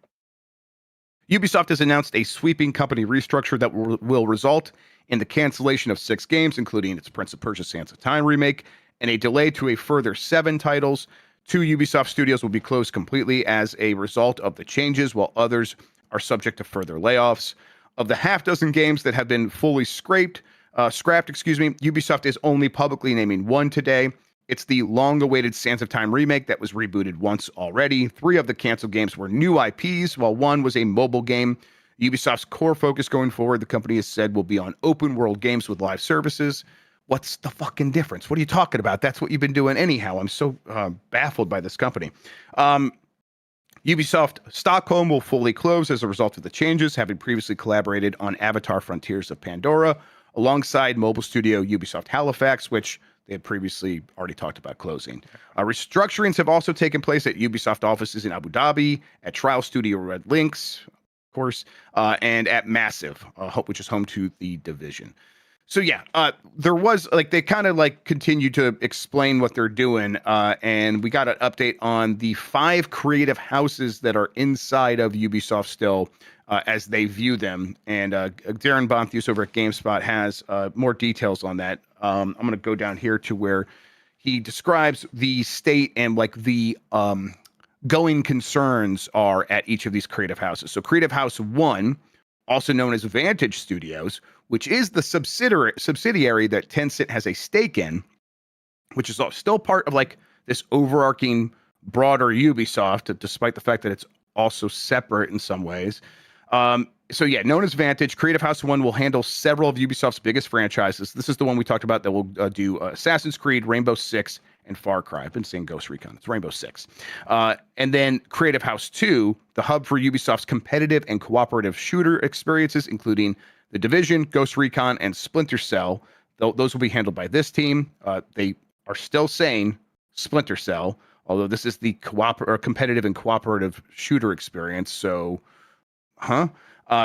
Ubisoft has announced a sweeping company restructure that will result in the cancellation of 6 games, including its Prince of Persia: Sands of Time remake, and a delay to a further 7 titles. 2 Ubisoft studios will be closed completely as a result of the changes, while others are subject to further layoffs. Of the half dozen games that have been fully scrapped, Ubisoft is only publicly naming 1 today. It's the long-awaited Sands of Time remake that was rebooted once already. 3 of the canceled games were new IPs, while 1 was a mobile game. Ubisoft's core focus going forward, the company has said, will be on open-world games with live services. What's the fucking difference? What are you talking about? That's what you've been doing anyhow. I'm so baffled by this company. Ubisoft Stockholm will fully close as a result of the changes, having previously collaborated on Avatar: Frontiers of Pandora, alongside mobile studio Ubisoft Halifax, which they had previously already talked about closing. Restructurings have also taken place at Ubisoft offices in Abu Dhabi, at Trial Studio Red Links, of course, and at Massive, which is home to The Division. So yeah, there was they kind of continue to explain what they're doing, and we got an update on the 5 creative houses that are inside of Ubisoft still, as they view them. And Darren Bontheus over at GameSpot has more details on that. I'm going to go down here to where he describes the state and the going concerns are at each of these creative houses. So Creative House 1, also known as Vantage Studios, which is the subsidiary that Tencent has a stake in, which is still part of this overarching broader Ubisoft, despite the fact that it's also separate in some ways. So yeah, known as Vantage, Creative House 1 will handle several of Ubisoft's biggest franchises. This is the one we talked about that will do Assassin's Creed, Rainbow Six, and Far Cry. I've been saying Ghost Recon. It's Rainbow Six. And then Creative House 2, the hub for Ubisoft's competitive and cooperative shooter experiences, including The Division, Ghost Recon, and Splinter Cell. Those will be handled by this team. They are still saying Splinter Cell, although this is the competitive and cooperative shooter experience. So,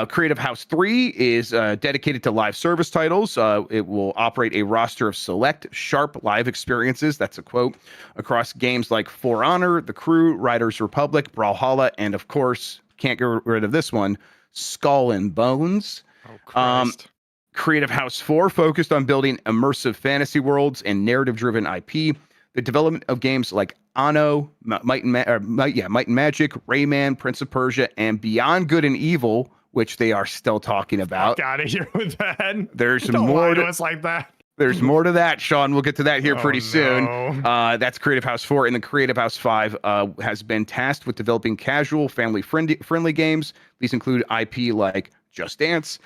Creative House 3 is dedicated to live service titles. It will operate a roster of select, sharp live experiences, that's a quote, across games like For Honor, The Crew, Riders Republic, Brawlhalla, and of course, can't get rid of this one, Skull and Bones. Oh, Christ. Creative House 4 focused on building immersive fantasy worlds and narrative-driven IP. The development of games like Anno, Might and Magic, Rayman, Prince of Persia, and Beyond Good and Evil, which they are still talking about. Fuck out of here with that. There's Don't more lie to us like that. There's more to that, Sean. We'll get to that here pretty soon. No. That's Creative House 4. And the Creative House 5 has been tasked with developing casual, family-friendly games. These include IP like Just Dance,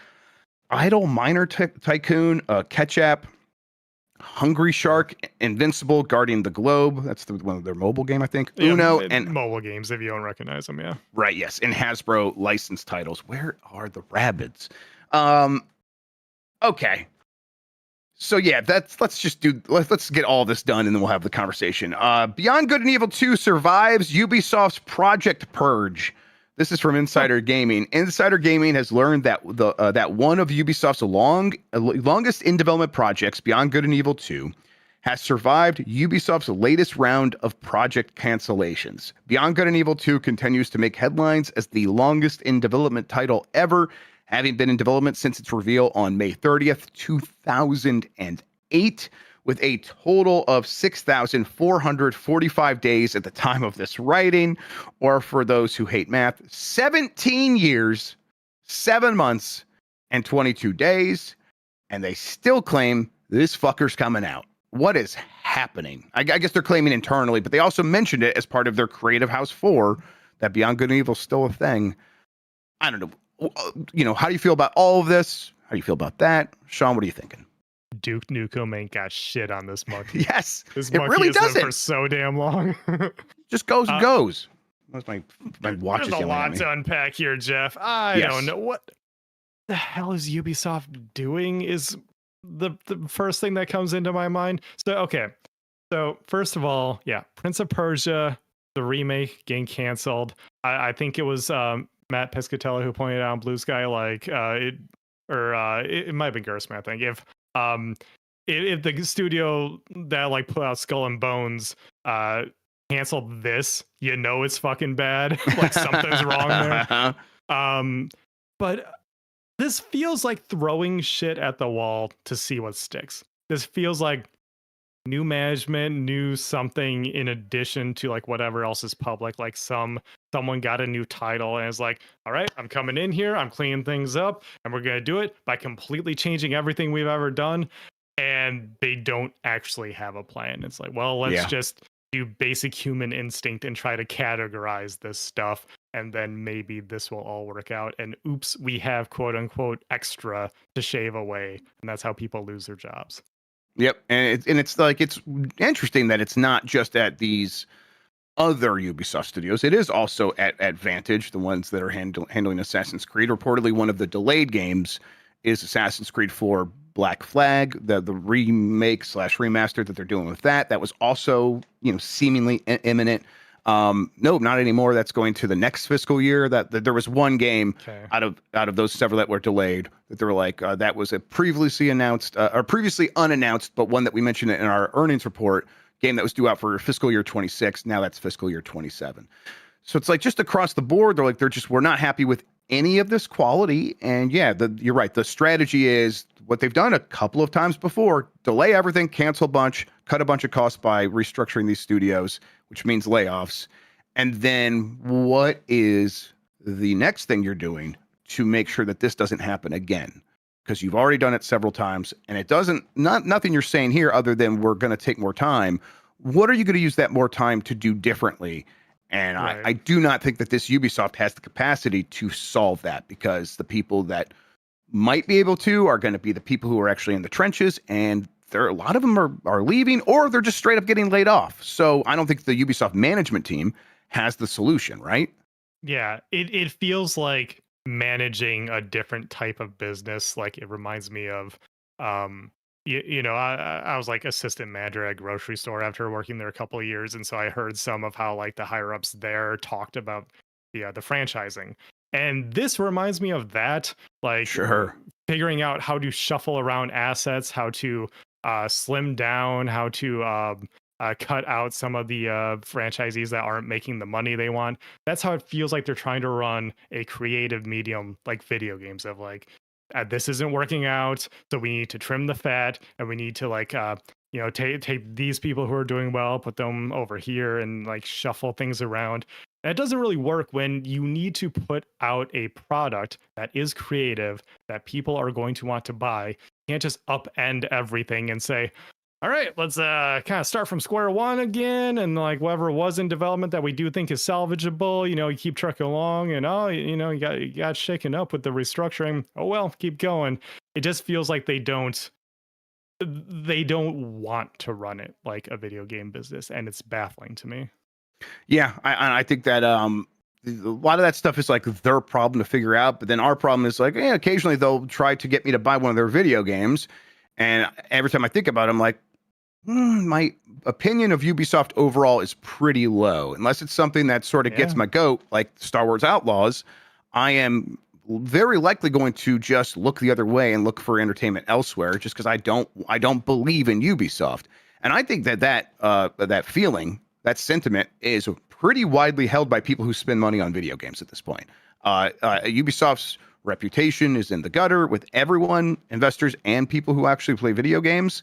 Idle Miner Tycoon, Ketchup, Hungry Shark, Invincible, Guarding the Globe. That's one of their mobile game, I think. Yeah, Uno and mobile games, if you don't recognize them, yeah. Right, yes. And Hasbro licensed titles. Where are the rabbits? Okay. So yeah, let's get all this done and then we'll have the conversation. Beyond Good and Evil 2 survives Ubisoft's Project Purge. This is from Insider Gaming. Insider Gaming has learned that that one of Ubisoft's longest in development projects, Beyond Good and Evil 2, has survived Ubisoft's latest round of project cancellations. Beyond Good and Evil 2 continues to make headlines as the longest in development title ever, having been in development since its reveal on May 30th, 2008, with a total of 6,445 days at the time of this writing, or for those who hate math, 17 years, 7 months, and 22 days, and they still claim this fucker's coming out. What is happening? I guess they're claiming internally, but they also mentioned it as part of their Creative House 4, that Beyond Good and Evil is still a thing. I don't know. How do you feel about all of this? How do you feel about that? Sean, what are you thinking? Duke Nukem ain't got shit on this monkey. Yes, this it monkey really has lived doesn't. for so damn long. Just goes and goes. That's my watch. There's a lot to unpack here, Jeff. I don't know what the hell is Ubisoft doing. Is the first thing that comes into my mind. So first of all, Prince of Persia, the remake getting canceled. I think it was Matt Piscatella who pointed out on Blue Sky, it might have been Gersman, I think. If the studio that put out Skull and Bones canceled this, it's fucking bad. Something's wrong there. But this feels like throwing shit at the wall to see what sticks. This feels like new management, new something in addition to whatever else is public. Someone got a new title and is like, all right, I'm coming in here, I'm cleaning things up, and we're going to do it by completely changing everything we've ever done. And they don't actually have a plan. It's like, well, let's just do basic human instinct and try to categorize this stuff. And then maybe this will all work out. And oops, we have quote unquote extra to shave away. And that's how people lose their jobs. Yep. And it's interesting that it's not just at these other Ubisoft studios. It is also at Vantage, the ones that are handling Assassin's Creed. Reportedly, one of the delayed games is Assassin's Creed 4 Black Flag, the remake / remaster that they're doing with that. That was also, seemingly imminent. No, not anymore. That's going to the next fiscal year. That there was one game out of those several that were delayed that they were like, that was a previously announced or previously unannounced, but one that we mentioned in our earnings report, game that was due out for fiscal year 26. Now that's fiscal year 27. So it's just across the board. We're not happy with any of this quality. And you're right. The strategy is what they've done a couple of times before: delay everything, cancel a bunch, cut a bunch of costs by restructuring these studios, which means layoffs. And then what is the next thing you're doing to make sure that this doesn't happen again? Because you've already done it several times, and it doesn't, nothing you're saying here other than we're going to take more time. What are you going to use that more time to do differently? And right. I do not think that this Ubisoft has the capacity to solve that, because the people that might be able to are going to be the people who are actually in the trenches, and a lot of them are leaving, or they're just straight up getting laid off. So I don't think the Ubisoft management team has the solution, right? Yeah, it feels like managing a different type of business. It reminds me of I was assistant manager at a grocery store after working there a couple of years, and so I heard some of how the higher ups there talked about the franchising. And this reminds me of that, sure, figuring out how to shuffle around assets, how to slim down, how to cut out some of the franchisees that aren't making the money they want. That's how it feels like they're trying to run a creative medium like video games, of this isn't working out, so we need to trim the fat, and we need to take these people who are doing well, put them over here, and shuffle things around. And it doesn't really work when you need to put out a product that is creative, that people are going to want to buy. You can't just upend everything and say, all right, let's kind of start from square one again, and whatever was in development that we do think is salvageable, you keep trucking along, and you got shaken up with the restructuring. Oh well, keep going. It just feels like they don't want to run it like a video game business, and it's baffling to me. Yeah, I think that a lot of that stuff is their problem to figure out, but then our problem is occasionally they'll try to get me to buy one of their video games, And every time I think about it, I'm like, my opinion of Ubisoft overall is pretty low. Unless it's something that sort of gets my goat, like Star Wars Outlaws, I am very likely going to just look the other way and look for entertainment elsewhere, just because I don't believe in Ubisoft. And I think that feeling, that sentiment, is pretty widely held by people who spend money on video games at this point. Ubisoft's reputation is in the gutter with everyone, investors and people who actually play video games.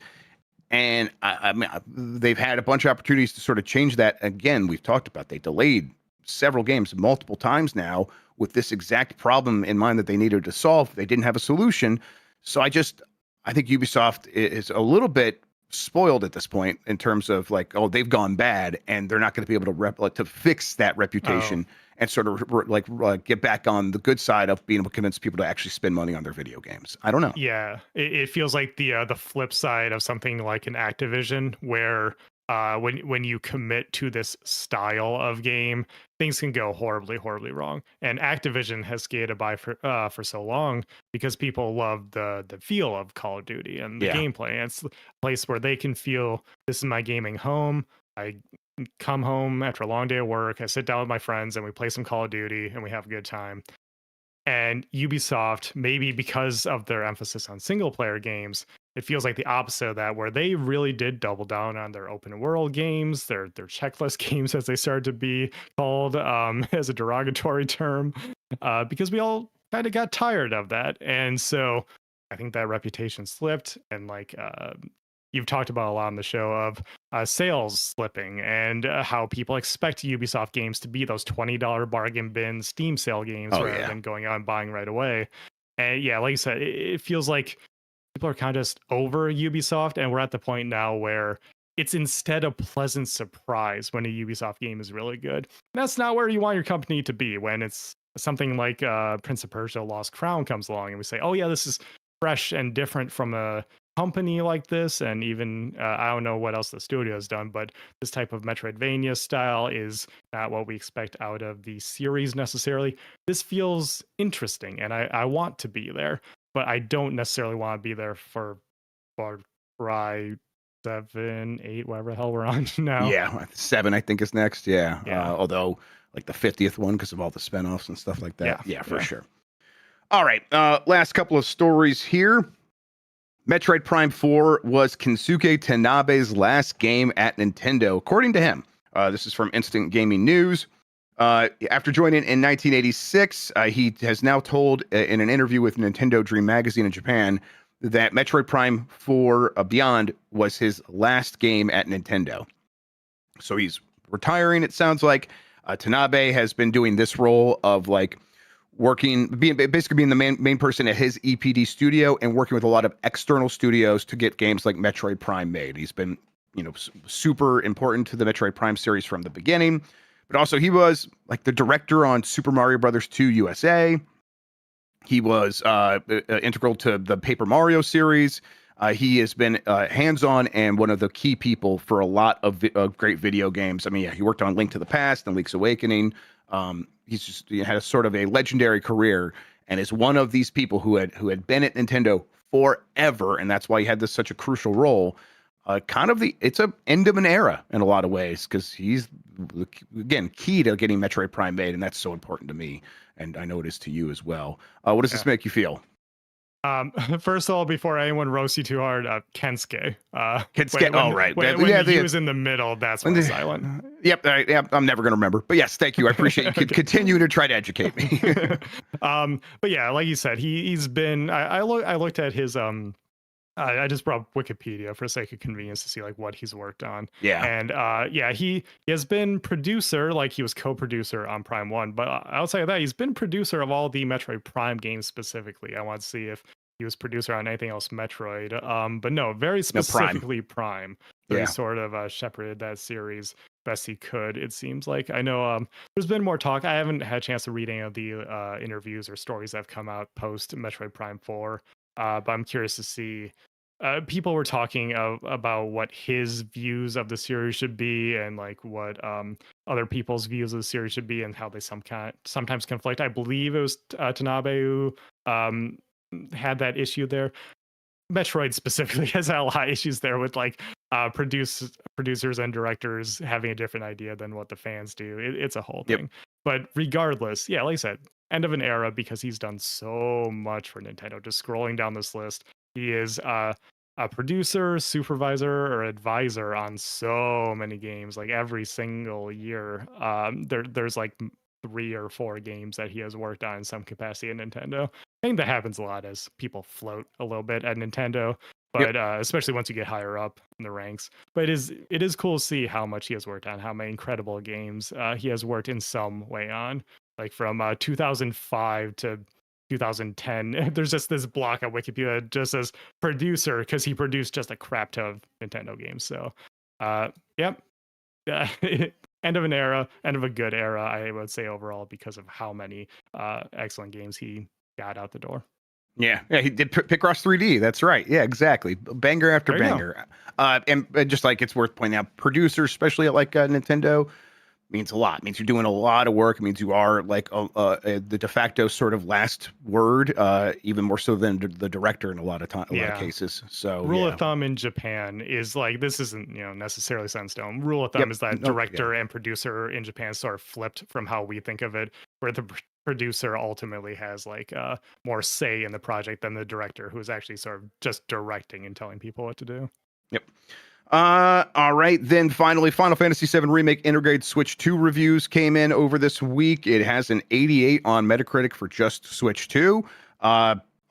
And I mean, they've had a bunch of opportunities to sort of change that. Again, we've talked about they delayed several games multiple times now with this exact problem in mind that they needed to solve. They didn't have a solution. So I think Ubisoft is a little bit spoiled at this point in terms of like, oh, they've gone bad and they're not going to be able to fix that reputation and sort of get back on the good side of being able to convince people to actually spend money on their video games. I don't know. Yeah, it feels like the flip side of something like an Activision, where when you commit to this style of game, things can go horribly, horribly wrong. And Activision has skated by for so long because people love the feel of Call of Duty and the gameplay. And it's a place where they can feel, this is my gaming home. I come home after a long day of work, I sit down with my friends and we play some Call of Duty and we have a good time. And Ubisoft, maybe because of their emphasis on single player games, it feels like the opposite of that, where they really did double down on their open world games, their checklist games, as they started to be called, as a derogatory term, because we all kind of got tired of that. And so I think that reputation slipped. And like you've talked about a lot on the show of sales slipping and how people expect Ubisoft games to be those $20 bargain bin Steam sale games rather than going out and buying right away. And yeah, like you said, it feels like people are kind of just over Ubisoft, and we're at the point now where it's instead a pleasant surprise when a Ubisoft game is really good. And that's not where you want your company to be when it's something like Prince of Persia Lost Crown comes along and we say, oh yeah, this is fresh and different from a company like this. And even I don't know what else the studio has done, but this type of Metroidvania style is not what we expect out of the series necessarily. This feels interesting and I want to be there, but I don't necessarily want to be there for Far Cry 7, 8, whatever the hell we're on now. Yeah, 7 I think is next. Yeah. Although like the 50th one because of all the spinoffs and stuff like that. Yeah, for sure. All right, last couple of stories here. Metroid Prime 4 was Kensuke Tanabe's last game at Nintendo, according to him. This is from Instant Gaming News. After joining in 1986, he has now told in an interview with Nintendo Dream Magazine in Japan that Metroid Prime 4 Beyond was his last game at Nintendo. So he's retiring, it sounds like. Tanabe has been doing this role of like being the main person at his EPD studio and working with a lot of external studios to get games like Metroid Prime made. He's been, super important to the Metroid Prime series from the beginning, but also he was like the director on Super Mario Brothers 2 USA. He was integral to the Paper Mario series. He has been hands-on and one of the key people for a lot of great video games. I mean, he worked on Link to the Past and Link's Awakening. He had a sort of a legendary career and is one of these people who had been at Nintendo forever, and that's why he had such a crucial role. It's a end of an era in a lot of ways because he's again key to getting Metroid Prime made, and that's so important to me, and I know it is to you as well. What does this make you feel? First of all, before anyone roasts you too hard, Kensuke. Kensuke. Right. When he was in the middle, that's when silent. Yep. I'm never going to remember. But yes, thank you. I appreciate you continuing to try to educate me. But yeah, like you said, he's been. I looked at his I just brought up Wikipedia for sake of convenience to see like what he's worked on. Yeah. And he has been producer, like he was co-producer on Prime 1, but outside of that, he's been producer of all the Metroid Prime games specifically. I want to see if he was producer on anything else Metroid. But no, very specifically Prime. So he sort of shepherded that series best he could, it seems like. I know there's been more talk. I haven't had a chance to read any of the interviews or stories that have come out post Metroid Prime 4. But I'm curious to see. People were talking about what his views of the series should be, and like what other people's views of the series should be, and how they sometimes conflict. I believe it was Tanabe who had that issue there. Metroid specifically has had a lot of issues there with like producers and directors having a different idea than what the fans do. It's a whole thing. But regardless, yeah, like I said, end of an era because he's done so much for Nintendo. Just scrolling down this list, he is a producer, supervisor, or advisor on so many games, like every single year. There's like 3 or 4 games that he has worked on in some capacity at Nintendo. I think that happens a lot as people float a little bit at Nintendo, but especially once you get higher up in the ranks. But it is cool to see how much he has worked on, how many incredible games he has worked in some way on, like from 2005 to 2010. There's just this block on Wikipedia that just says producer because he produced just a crap ton of Nintendo games. So, yep. End of an era, end of a good era, I would say overall, because of how many excellent games he got out the door. Yeah, he did Picross 3D. That's right. Yeah, exactly. Banger after banger. And just like it's worth pointing out, producers, especially at like Nintendo, means a lot. It means you're doing a lot of work. It means you are like the de facto sort of last word, even more so than the director in a lot of cases. So rule of thumb in Japan is like, this isn't necessarily set in stone. Rule of thumb is that director and producer in Japan sort of flipped from how we think of it, where the producer ultimately has like more say in the project than the director, who is actually sort of just directing and telling people what to do. Yep. All right. Then finally, Final Fantasy VII Remake Integrated Switch 2 reviews came in over this week. It has an 88 on Metacritic for just Switch 2.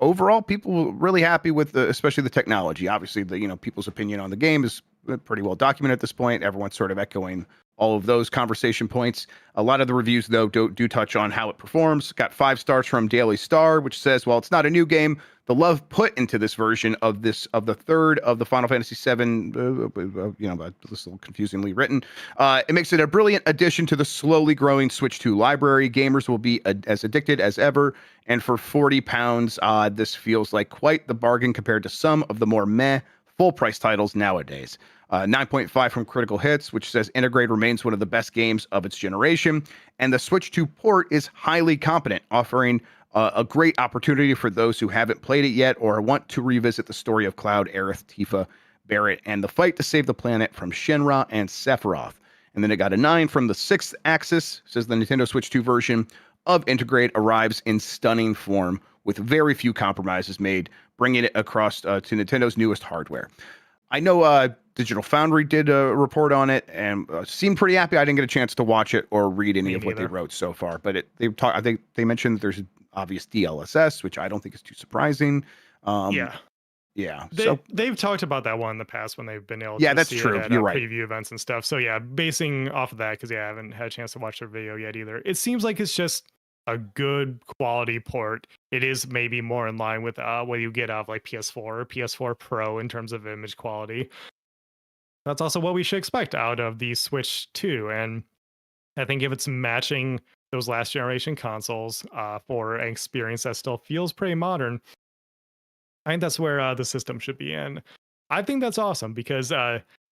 Overall, people were really happy with especially the technology. Obviously, people's opinion on the game is pretty well documented at this point. Everyone's sort of echoing all of those conversation points. A lot of the reviews, though, do touch on how it performs. Got 5 stars from Daily Star, which says, while it's not a new game, the love put into this version of the third of the Final Fantasy VII, this is a little confusingly written. It makes it a brilliant addition to the slowly growing Switch 2 library. Gamers will be as addicted as ever. And for £40, this feels like quite the bargain compared to some of the more meh full price titles nowadays. 9.5 from Critical Hits, which says Integrate remains one of the best games of its generation, and the Switch 2 port is highly competent, offering a great opportunity for those who haven't played it yet or want to revisit the story of Cloud, Aerith, Tifa, Barrett, and the fight to save the planet from Shinra and Sephiroth. And then it got a 9 from the Sixth Axis, says the Nintendo Switch 2 version of Integrate arrives in stunning form with very few compromises made, bringing it across to Nintendo's newest hardware. I know Digital Foundry did a report on it and seemed pretty happy. I didn't get a chance to watch it or read any of what they wrote so far, but I think they mentioned that there's obvious DLSS, which I don't think is too surprising. Yeah. They've talked about that one in the past when they've been able to that's see true. it at You're right. preview events and stuff. So yeah, basing off of that, because I haven't had a chance to watch their video yet either. It seems like it's just a good quality port. It is maybe more in line with what you get out of like PS4 or PS4 Pro in terms of image quality. That's also what we should expect out of the Switch 2. And I think if it's matching those last generation consoles for an experience that still feels pretty modern, I think that's where the system should be in. I think that's awesome because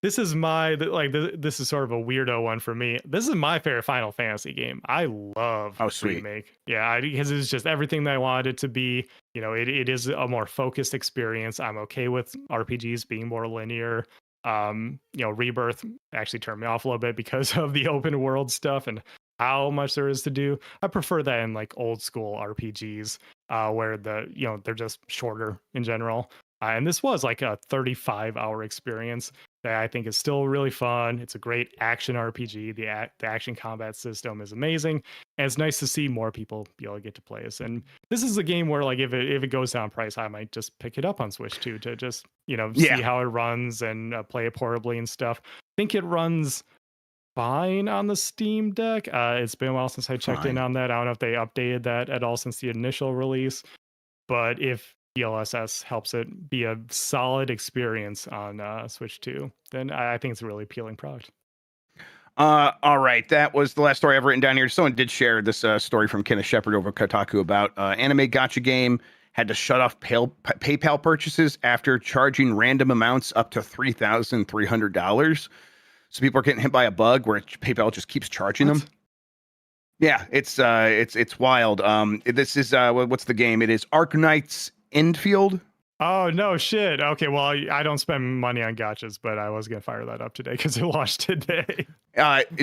this is this is sort of a weirdo one for me. This is my favorite Final Fantasy game. I love Remake. Yeah, because it's just everything that I wanted it to be. It is a more focused experience. I'm okay with RPGs being more linear. Rebirth actually turned me off a little bit because of the open world stuff and how much there is to do. I prefer that in like old school RPGs where they're just shorter in general. And this was like a 35-hour experience that I think is still really fun. It's a great action RPG. The action combat system is amazing, and it's nice to see more people be able to get to play this. And this is a game where, like, if it goes down price, I might just pick it up on Switch 2 to just see how it runs and play it portably and stuff. I think it runs fine on the Steam Deck. It's been a while since I checked in on that. I don't know if they updated that at all since the initial release, but if DLSS helps it be a solid experience on Switch 2, then I think it's a really appealing product. All right, that was the last story I've written down here. Someone did share this story from Kenneth Shepard over Kotaku about anime gacha game had to shut off PayPal purchases after charging random amounts up to $3,300. So people are getting hit by a bug where PayPal just keeps charging them. Yeah, it's wild. This is what's the game? It is Arknights Endfield. Oh, no shit. Okay, well, I don't spend money on gotchas, but I was going to fire that up today because it launched today.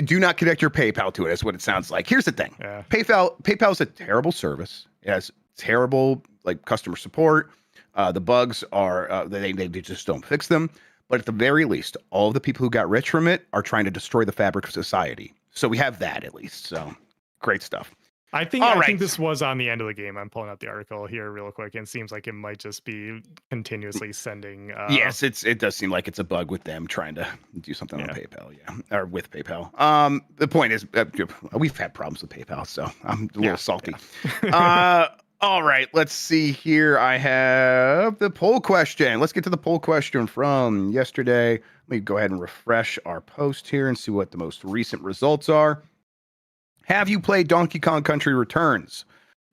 Do not connect your PayPal to it, is what it sounds like. Here's the thing. Yeah. PayPal is a terrible service. It has terrible like customer support. The bugs are they just don't fix them. But at the very least, all of the people who got rich from it are trying to destroy the fabric of society. So we have that at least. So great stuff. I think this was on the end of the game. I'm pulling up the article here real quick, and it seems like it might just be continuously sending. Yes, it does seem like it's a bug with them trying to do something on PayPal, or with PayPal. The point is, we've had problems with PayPal, so I'm a little salty. Yeah. All right, let's see here. I have the poll question. Let's get to the poll question from yesterday. Let me go ahead and refresh our post here and see what the most recent results are. Have you played Donkey Kong Country Returns?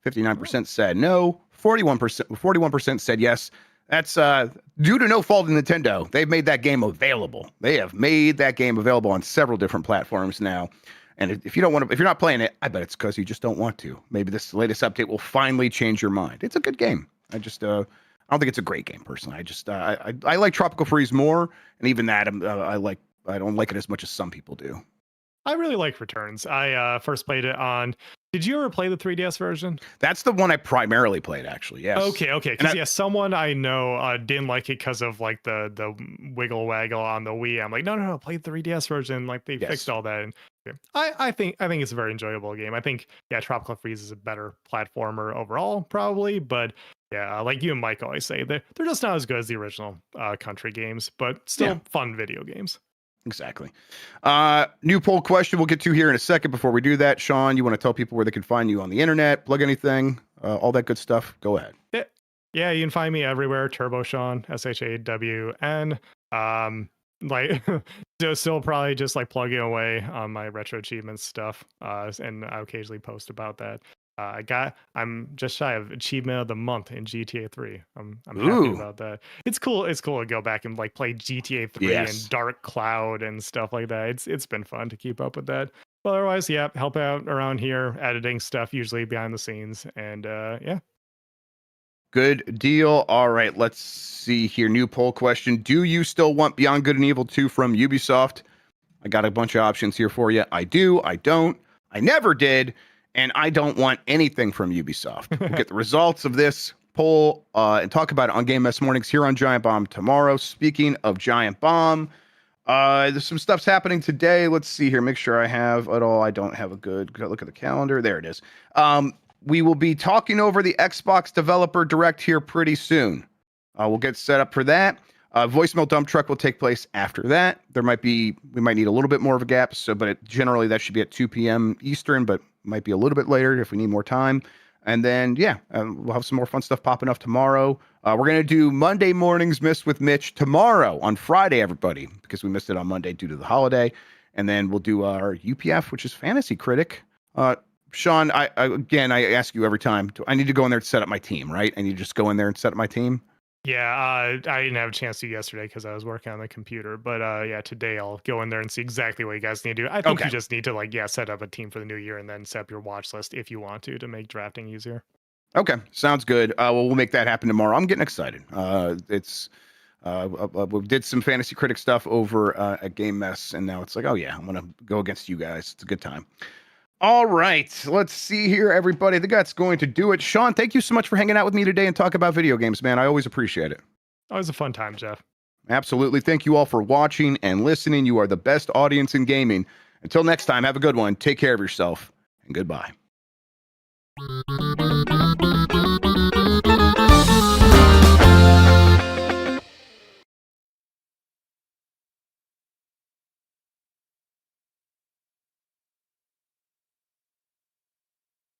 59% said no. 41% said yes. That's due to no fault of Nintendo. They've made that game available. They have made that game available on several different platforms now. And if you don't want to, if you're not playing it, I bet it's because you just don't want to. Maybe this latest update will finally change your mind. It's a good game. I don't think it's a great game personally. I like Tropical Freeze more, and even that I don't like it as much as some people do. I really like Returns. I first played it on. Did you ever play the 3DS version? That's the one I primarily played, actually. Yes. Okay. Because someone I know didn't like it because of like the wiggle waggle on the Wii. I'm like, no, play the 3DS version. Like they fixed all that. And I think it's a very enjoyable game. I think Tropical Freeze is a better platformer overall, probably, but. Yeah, like you and Mike always say, they're just not as good as the original country games, but still fun video games. Exactly. New poll question we'll get to here in a second. Before we do that, Sean, you want to tell people where they can find you on the internet, plug anything, all that good stuff? Go ahead. Yeah, you can find me everywhere. TurboShawn, SHAWN. Like, still probably just like plugging away on my retro achievements stuff, and I occasionally post about that. I'm just shy of achievement of the month in GTA 3. I'm happy about that. It's cool to go back and like play GTA 3 and Dark Cloud and stuff like that. It's been fun to keep up with that. But otherwise, help out around here, editing stuff usually behind the scenes, and Good deal. All right, let's see here. New poll question. Do you still want Beyond Good and Evil 2 from Ubisoft? I got a bunch of options here for you. I do, I don't, I never did, and I don't want anything from Ubisoft. We'll get the results of this poll and talk about it on Game Mess Mornings here on Giant Bomb tomorrow. Speaking of Giant Bomb, there's some stuff's happening today. Let's see here. Make sure I have it all. I don't have a good look at the calendar. There it is. We will be talking over the Xbox Developer Direct here pretty soon. We'll get set up for that. Voicemail dump truck will take place after that. We might need a little bit more of a gap. But generally that should be at 2 p.m. Eastern, but might be a little bit later if we need more time. And then we'll have some more fun stuff popping up tomorrow. We're gonna do Monday mornings Missed with Mitch tomorrow on Friday, everybody, because we missed it on Monday due to the holiday. And then we'll do our UPF, which is Fantasy Critic. Sean, I ask you every time. I need to go in there to set up my team, right? I need to just go in there and set up my team. Yeah, I didn't have a chance to yesterday because I was working on the computer. But today I'll go in there and see exactly what you guys need to do. I think you just need to set up a team for the new year and then set up your watch list if you want to make drafting easier. Okay, sounds good. Well, we'll make that happen tomorrow. I'm getting excited. We did some Fantasy Critic stuff over at Game Mess, and now it's like, I'm gonna go against you guys. It's a good time. All right, let's see here, everybody. I think that's going to do it. Sean, thank you so much for hanging out with me today and talk about video games, man. I always appreciate it. Always a fun time, Jeff. Absolutely. Thank you all for watching and listening. You are the best audience in gaming. Until next time, have a good one. Take care of yourself, and goodbye.